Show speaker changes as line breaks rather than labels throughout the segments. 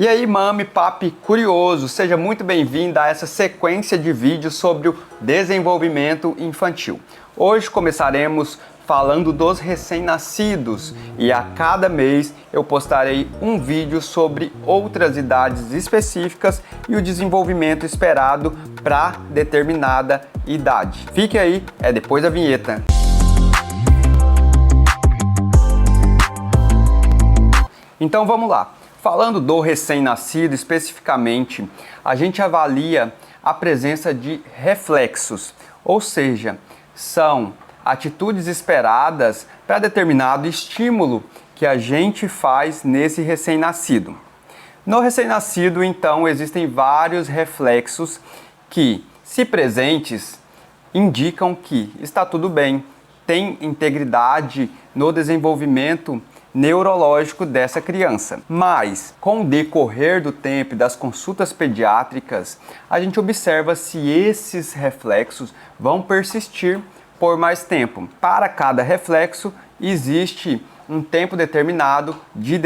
E aí, mami, papi curioso, seja muito bem-vinda a essa sequência de vídeos sobre o desenvolvimento infantil. Hoje começaremos falando dos recém-nascidos e a cada mês eu postarei um vídeo sobre outras idades específicas e o desenvolvimento esperado para determinada idade. Fique aí, é depois da vinheta. Então vamos lá. Falando do recém-nascido especificamente, a gente avalia a presença de reflexos, ou seja, são atitudes esperadas para determinado estímulo que a gente faz nesse recém-nascido. No recém-nascido, então, existem vários reflexos que, se presentes, indicam que está tudo bem, tem integridade no desenvolvimento neurológico dessa criança. Mas, com o decorrer do tempo e das consultas pediátricas, a gente observa se esses reflexos vão persistir por mais tempo. Para cada reflexo, existe um tempo determinado de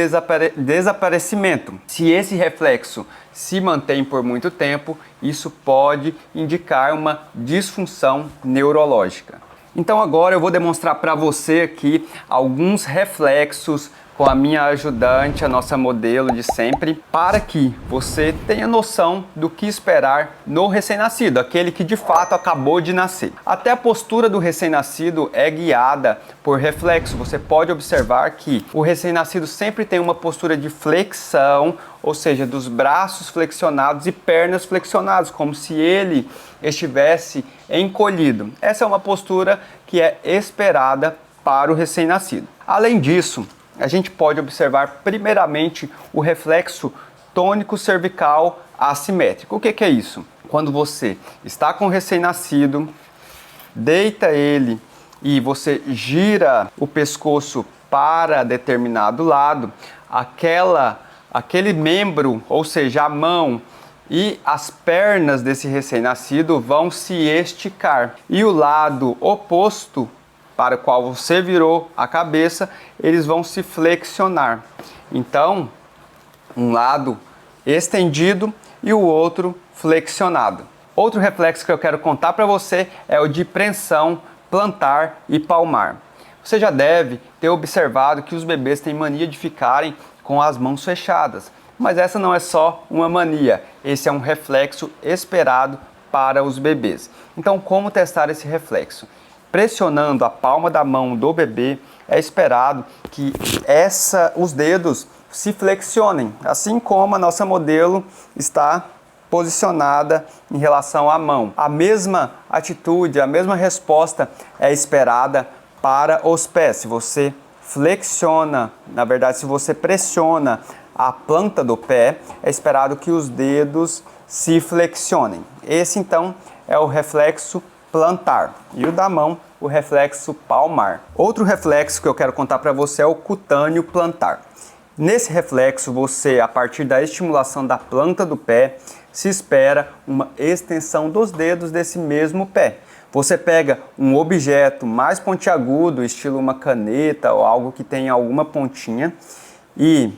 desaparecimento. Se esse reflexo se mantém por muito tempo, isso pode indicar uma disfunção neurológica. Então agora eu vou demonstrar para você aqui alguns reflexos com a minha ajudante, a nossa modelo de sempre, para que você tenha noção do que esperar no recém-nascido, aquele que de fato acabou de nascer. Até a postura do recém-nascido é guiada por reflexo. Você pode observar que o recém-nascido sempre tem uma postura de flexão, ou seja, dos braços flexionados e pernas flexionadas, como se ele estivesse encolhido. Essa é uma postura que é esperada para o recém-nascido. Além disso, a gente pode observar primeiramente o reflexo tônico cervical assimétrico. O que é isso? Quando você está com o recém-nascido, deita ele e você gira o pescoço para determinado lado, aquele membro, ou seja, a mão e as pernas desse recém-nascido vão se esticar. E o lado oposto, para o qual você virou a cabeça, eles vão se flexionar. Então, um lado estendido e o outro flexionado. Outro reflexo que eu quero contar para você é o de preensão plantar e palmar. Você já deve ter observado que os bebês têm mania de ficarem com as mãos fechadas. Mas essa não é só uma mania, esse é um reflexo esperado para os bebês. Então, como testar esse reflexo? Pressionando a palma da mão do bebê, é esperado que os dedos se flexionem, assim como a nossa modelo está posicionada em relação à mão. A mesma atitude, a mesma resposta é esperada para os pés. Se você flexiona, na verdade, se você pressiona a planta do pé, é esperado que os dedos se flexionem. Esse, então, é o reflexo plantar. E o da mão, o reflexo palmar. Outro reflexo que eu quero contar para você é o cutâneo plantar. Nesse reflexo, você, a partir da estimulação da planta do pé, se espera uma extensão dos dedos desse mesmo pé. Você pega um objeto mais pontiagudo, estilo uma caneta ou algo que tenha alguma pontinha, e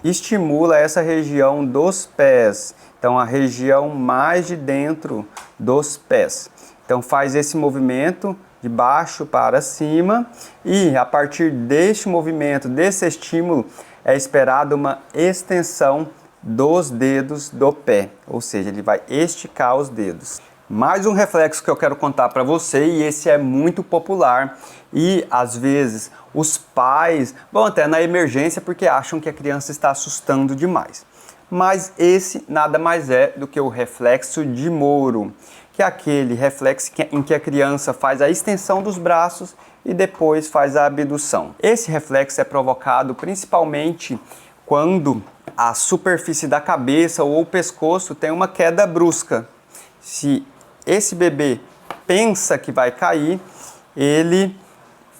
estimula essa região dos pés. Então, a região mais de dentro dos pés. Então, faz esse movimento de baixo para cima e, a partir deste movimento, desse estímulo, é esperada uma extensão dos dedos do pé. Ou seja, ele vai esticar os dedos. Mais um reflexo que eu quero contar para você, e esse é muito popular, e às vezes os pais vão até na emergência porque acham que a criança está assustando demais. Mas esse nada mais é do que o reflexo de Moro, que é aquele reflexo em que a criança faz a extensão dos braços e depois faz a abdução. Esse reflexo é provocado principalmente quando a superfície da cabeça ou o pescoço tem uma queda brusca. Se esse bebê pensa que vai cair, ele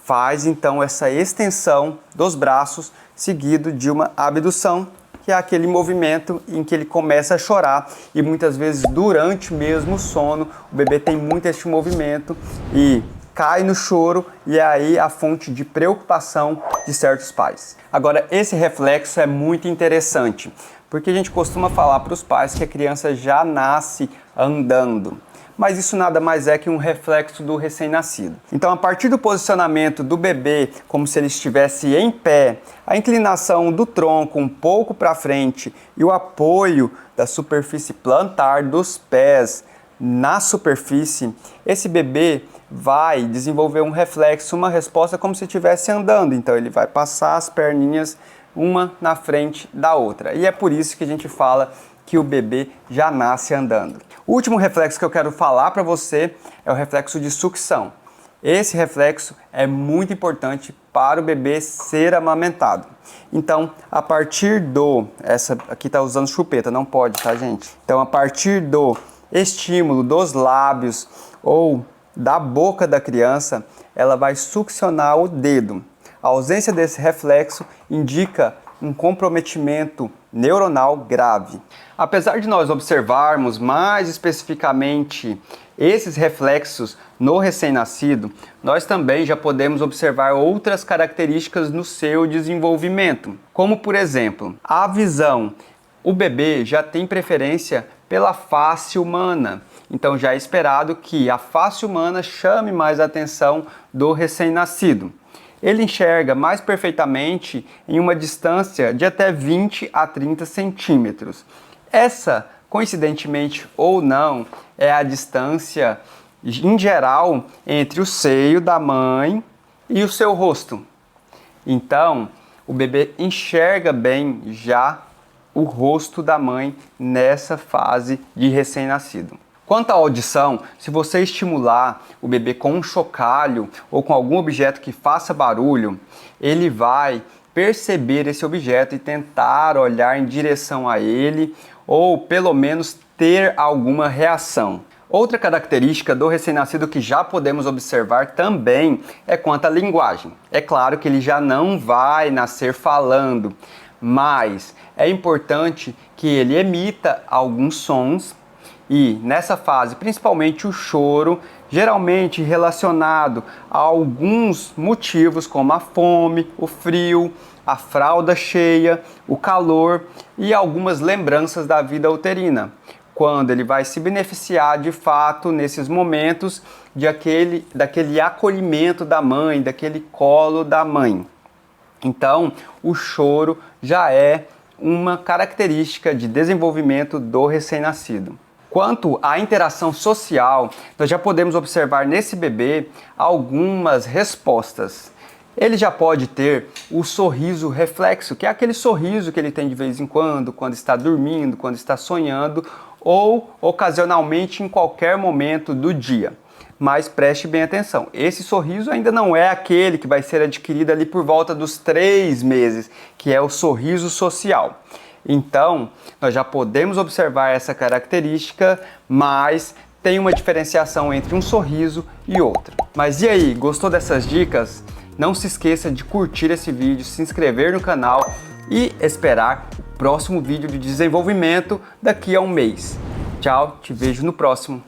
faz então essa extensão dos braços seguido de uma abdução, que é aquele movimento em que ele começa a chorar, e muitas vezes durante mesmo o sono o bebê tem muito este movimento e cai no choro, e é aí a fonte de preocupação de certos pais. Agora, esse reflexo é muito interessante, porque a gente costuma falar para os pais que a criança já nasce andando. Mas isso nada mais é que um reflexo do recém-nascido. Então, a partir do posicionamento do bebê, como se ele estivesse em pé, a inclinação do tronco um pouco para frente e o apoio da superfície plantar dos pés na superfície, esse bebê vai desenvolver um reflexo, uma resposta como se estivesse andando. Então, ele vai passar as perninhas uma na frente da outra. E é por isso que a gente fala que o bebê já nasce andando. O último reflexo que eu quero falar para você é o reflexo de sucção. Esse reflexo é muito importante para o bebê ser amamentado. Então, a partir do... Essa aqui tá usando chupeta, não pode, tá, gente? Então, a partir do estímulo dos lábios ou da boca da criança, ela vai succionar o dedo. A ausência desse reflexo indica um comprometimento neuronal grave. Apesar de nós observarmos mais especificamente esses reflexos no recém-nascido, nós também já podemos observar outras características no seu desenvolvimento, como por exemplo, a visão. O bebê já tem preferência pela face humana, então já é esperado que a face humana chame mais a atenção do recém-nascido. Ele enxerga mais perfeitamente em uma distância de até 20 a 30 centímetros. Essa, coincidentemente ou não, é a distância, em geral, entre o seio da mãe e o seu rosto. Então, o bebê enxerga bem já o rosto da mãe nessa fase de recém-nascido. Quanto à audição, se você estimular o bebê com um chocalho ou com algum objeto que faça barulho, ele vai perceber esse objeto e tentar olhar em direção a ele ou pelo menos ter alguma reação. Outra característica do recém-nascido que já podemos observar também é quanto à linguagem. É claro que ele já não vai nascer falando, mas é importante que ele emita alguns sons. E nessa fase, principalmente o choro, geralmente relacionado a alguns motivos como a fome, o frio, a fralda cheia, o calor e algumas lembranças da vida uterina, quando ele vai se beneficiar de fato nesses momentos daquele acolhimento da mãe, daquele colo da mãe. Então, o choro já é uma característica de desenvolvimento do recém-nascido. Quanto à interação social, nós já podemos observar nesse bebê algumas respostas. Ele já pode ter o sorriso reflexo, que é aquele sorriso que ele tem de vez em quando está dormindo, quando está sonhando ou ocasionalmente em qualquer momento do dia. Mas preste bem atenção, esse sorriso ainda não é aquele que vai ser adquirido ali por volta dos 3 meses, que é o sorriso social. Então, nós já podemos observar essa característica, mas tem uma diferenciação entre um sorriso e outro. Mas e aí, gostou dessas dicas? Não se esqueça de curtir esse vídeo, se inscrever no canal e esperar o próximo vídeo de desenvolvimento daqui a um mês. Tchau, te vejo no próximo.